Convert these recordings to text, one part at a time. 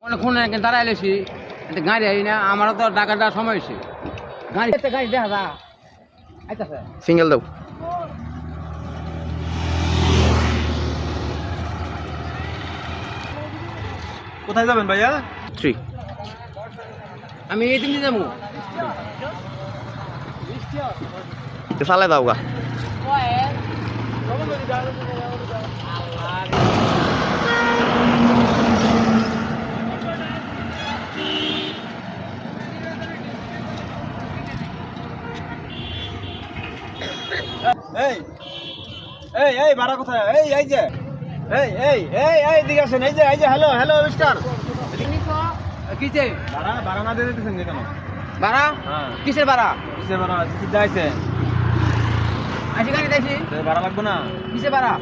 অনেকক্ষণ দাঁড়াইলেছি গাড়ি আই না আমারও তো টাকাটা সময় হয়েছে গাড়ি গাড়ি দেখা যা আইতাছে সিঙ্গেল দাও। কোথায় যাবেন ভাইয়া? 3 আমি এই দিন যাবো চালাই দাও গা। এই এই এই ভাড়া কোথায়? এই এই যে এই এই এই এই দিকে আসেন। এই যে হ্যালো হ্যালো মিস্টার, কিসে ভাড়া ভাড়া না দিয়ে দিতেছেন কেন? ভাড়া হ্যাঁ কিসের ভাড়া কিসের ভাড়া? টিকিট যাইছে, আছি গাড়ি যাইছি ভাড়া লাগবে না? কিসের ভাড়া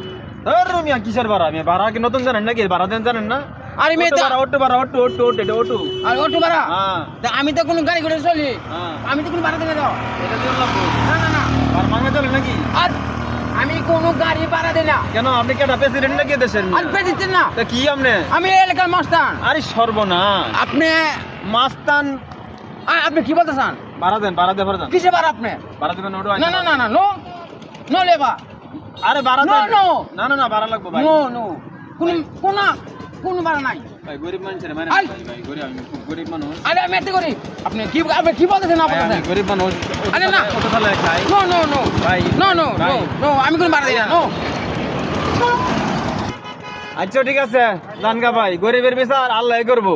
ধর মিয়া কিসের ভাড়া? মিয়া ভাড়া কি নতুন জানেন নাকি? ভাড়া দেন জানেন না? আরে মেয়ে অটো ভাড়া অটো ভাড়া অটো অটো অটো এটা অটো। আর অটো ভাড়া হ্যাঁ তা আমি তো কোনো গাড়ি করে চলি হ্যাঁ আমি তো কোনো ভাড়া দেবে দাও এটা দিয়ে লাগবে। না না না ভাড়া মাঙ্গা চলে নাকি? আর আমি কোনো গাড়ি ভাড়া দিই না কেন আপনি কেটা প্রেসিডেন্ট নাকি দেশের? আর পেয়েছেন না তা কি আপনি? আমি এই এলাকার মাস্তান আরে সর্বনাশ, আপনি মাস্তান। আপনি কি বলতে চান ভাড়া দেন ভাড়া দেন ভাড়া দেন কিসে ভাড়া আপনি ভাড়া দেবেন ওটো। না না না না নো নো লেবা আরে ভাড়া No, দেন। no. না না না ভাড়া লাগবে ভাই। নো নো কোন ভাড়া নাই ভাই গরিব মানুষের মানে আই। ভাই গরিব, আমি খুব গরিব মানুষ আরে আমি এতে করি আপনি কি বলতেছেন ভাই, আপনার আমি গরিব মানুষ। আরে না। কত সালে খাই নো নো নো ভাই। নো নো ভাই। নো নো আমি কোনো ভাড়া দিই না নো আচ্ছা ঠিক আছে জানগা ভাই, গরিবের বিচার আল্লাহ করবো।